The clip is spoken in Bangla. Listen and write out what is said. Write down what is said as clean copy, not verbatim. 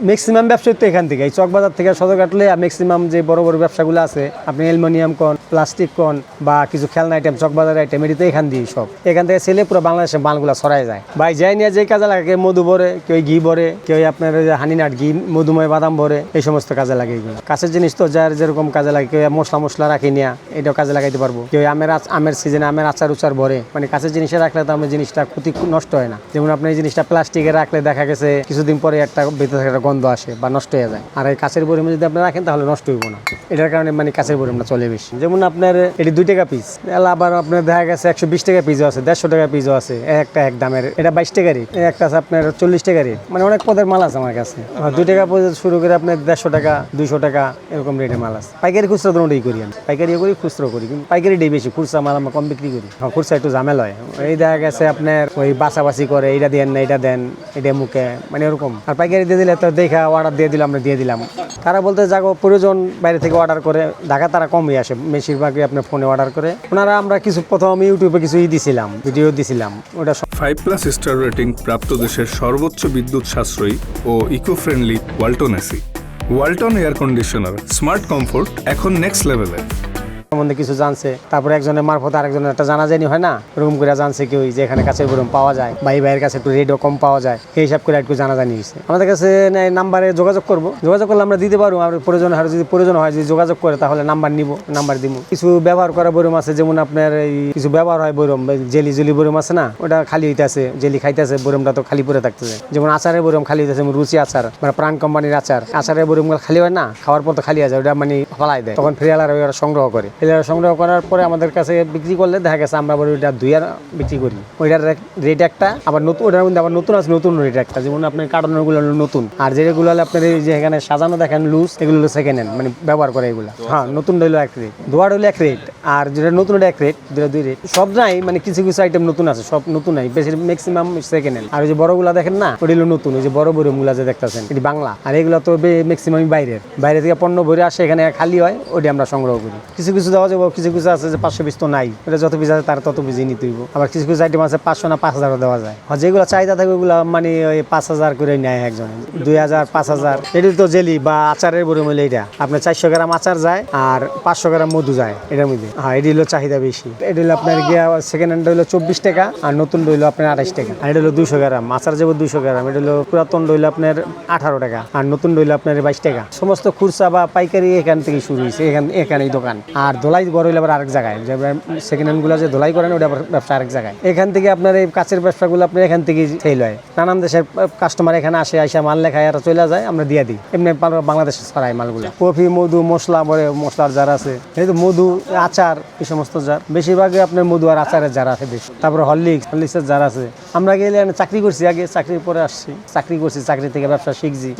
ম্যাক্সিমাম ব্যবসা তো এখান থেকে, এই চকবাজার থেকে সদরঘাটলে ম্যাক্সিমাম যে বড় বড় ব্যবসাগুলো আছে, আপনি অ্যালুমিনিয়াম কন, প্লাস্টিক কন বা কিছু খেলনা আইটেম, চকবাজার আইটেম, এটি তো এখান দিয়ে সব। এখান থেকে ছেলে পুরো বাংলাদেশে মালগুলো ছড়াই যায়। ভাই যাই নিয়ে যে কাজে লাগে, কেউ মধু ভরে, কেউ ঘি ভরে, কেউ আপনার হানিনাট ঘি, মধুময় বাদাম ভরে, এই সমস্ত কাজে লাগে এগুলো। কাছের জিনিস তো যার যেরকম কাজে লাগে, কেউ মশলা রাখি নিয়ে এটাও কাজে লাগাইতে পারবো, কেউ আমের সিজনে আমের আচার উচার ভরে। মানে কাছের জিনিসে রাখলে তো আমার জিনিসটা ক্ষতি নষ্ট হয় না। যেমন আপনি এই জিনিসটা প্লাস্টিকে রাখলে দেখা গেছে কিছুদিন পরে একটা ভিতরে একটা গন্ধ আসে বা নষ্ট হয়ে যায়। আর এই কাছের বরিমে যদি আপনি রাখেন তাহলে নষ্ট হইব না। এটার কারণে মানে কাছের বরিমটা চলে বেশি। যেমন আপনার এটি 2 টাকা পিস, আবার আপনার দেখা গেছে 120 টাকা পিসও আছে, 150 টাকা পিসও আছে, একটা এক দামের। এটা 22 টাকারই, একটা আছে আপনার 40 টাকারই। মানে অনেক পদের মাল আছে আমার কাছে। 2 টাকা পর্যন্ত শুরু করে আপনার 150 টাকা, 200 টাকা এরকম রেটের মাল আছে। পাইকারি খুচরা দুটোই করি আমি, পাইকারিও করি খুচরো করি, কিন্তু পাইকারিটাই বেশি, খুচরা মাল আমরা কম বিক্রি করি। খুচরা একটু ঝামেলা হয়, এই দেখা গেছে আপনার ওই বাছাবাছি করে, এইটা দেন না এইটা দেন, এটা মুখে, মানে এরকম। আর পাইকারি দিয়ে দিলে তো দেখা অর্ডার দিয়ে দিলাম, আমরা দিয়ে দিলাম। তারা বলতে যাগো প্রয়োজন বাইরে থেকে অর্ডার করে, ঢাকা তারা কমই আসে, বেশিরভাগই আপনার ফোনে অর্ডার করে ওনারা। আমরা কিছু প্রথম ইউটিউবে কিছু দিছিলাম, ভিডিও দিছিলাম, ওটা 5+ স্টার রেটিং প্রাপ্ত দেশের সর্বোচ্চ বিদ্যুৎ সাশ্রয়ী ও eco friendly Walton AC. Walton air conditioner, smart comfort এখন নেক্সট লেভেলে। সম্বন্ধে কিছু জানছে, তারপরে একজনের মারফত আরেকজনের একটা জানাজানি হয় না, এরকম করে জানছে কেউ যে এখানে কাছের বরম পাওয়া যায়, ভাইয়ের কাছে একটু রেটও কম পাওয়া যায়, এই হিসাব করে একটু জানাজানি হয়েছে। আমাদের কাছে নাম্বারে যোগাযোগ করবো, যোগাযোগ করলে আমরা দিতে পারবো। আমরা প্রয়োজন হয়, যদি প্রয়োজন হয়, যদি যোগাযোগ করে তাহলে নাম্বার নিব, নাম্বার দিব। কিছু ব্যবহার করা বরম আছে, যেমন আপনার এই কিছু ব্যবহার হয় বরম, জেলি বরম আছে না, ওটা খালি হইতেছে, জেলি খাইতেছে, বরমটা তো খালি পরে থাকতেছে। যেমন আচারের বরম খালি হইতেছে, রুচি আচার মানে প্রাণ কোম্পানির আচারের বরমগুলো খালি হয় না, খাওয়ার পর তো খালি আছে, ওটা মানে ফালাই দেয়, তখন ফেরিয়ালার ওরা সংগ্রহ করে, সংগ্রহ করার পরে আমাদের কাছে বিক্রি করলে দেখা গেছে আমরা আবার ওইটা ধুইয়া বিক্রি করি। ওইটার রেট একটা, আবার নতুন ওটার মধ্যে আবার নতুন আছে, নতুন রেট একটা। যেমন আপনার কার্টনের গুলো নতুন, আর যেগুলো আপনার এই যে এখানে সাজানো দেখেন লুজ, এগুলো হলো সেকেন্ড হ্যান্ড, মানে ব্যবহার করে এগুলো। হ্যাঁ, নতুন হইলো এক রেট, ধোয়ার হইলো এক রেট, আর যেটা নতুন ওটা এক রেট, দুটা 2 রেট। সব নাই, মানে কিছু কিছু আইটেম নতুন আছে, সব নতুন নাই, বেশি ম্যাক্সিমাম সেকেন্ড হ্যান্ড। আর ওই যে বড়গুলা দেখেন না, ওটা হলো নতুন, ওই যে বড় বড়গুলা যে দেখতেছেন এটি বাংলা। আর এগুলো তো ম্যাক্সিমাম বাইরে থেকে পণ্য ভরে আসে, এখানে খালি হয়, ওটি আমরা সংগ্রহ করি। কিছু কিছু দেওয়া যাবো, কিছু কিছু আছে যে 500 পিস তো নাই, এটা যত পিস আছে তার তত পিস নিতে হইব। আবার কিছু কিছু আইটেম আছে 500 না 5000 দেওয়া যায়। আর যেগুলো চাহিদা থাকে ওগুলো মানে ওই 5000 করে নেয় একজন, 2000 5000। এটি তো জেলি বা আচারের বরম হইলে এটা আপনার 400 গ্রাম আচার যায় আর 500 গ্রাম মধু যায় এটার মধ্যে। হ্যাঁ, এটি হলো চাহিদা বেশি। এটি হলো আপনার গিয়া সেকেন্ড হ্যান্ড হইলো 24 টাকা, আর নতুন হইলো আপনার 28 টাকা। আর এটা হলো 200 গ্রাম আচার যাবো 200 গ্রাম, এটা হলো পুরাতন হইলো আপনার 18 টাকা, আর নতুন হইলো আপনার 22 টাকা। সমস্ত খুচরা বা পাইকারি এখান থেকে শুরু হয়েছে, এখানেই দোকান। আর ধোলাই বড় হইলে আবার আরেক জায়গায়, সেকেন্ড হ্যান্ড গুলো যে ধোলাই করেন ওটা আবার ব্যবসা আরেক জায়গায়। এখান থেকে আপনার এই কাছের ব্যবসাগুলো আপনার এখান থেকে সেল হয়। নানান দেশের কাস্টমার এখানে আসে, আইসা মাল লেখায় আর চলে যায়, আমরা দিয়ে দিই। এমনি বাংলাদেশে ছড়াই মালগুলো। কফি, মধু, মশলা বলে মশলার জার আছে, এই তো মধু, আচার, এই সমস্ত জার। বেশিরভাগই আপনার মধু আর আচারের জার আছে বেশি। তারপরে হরলিক্সের জার আছে। আমরা গেলে চাকরি করছি, আগে চাকরির পরে আসছি, চাকরি করছি, চাকরি থেকে ব্যবসা শিখছি।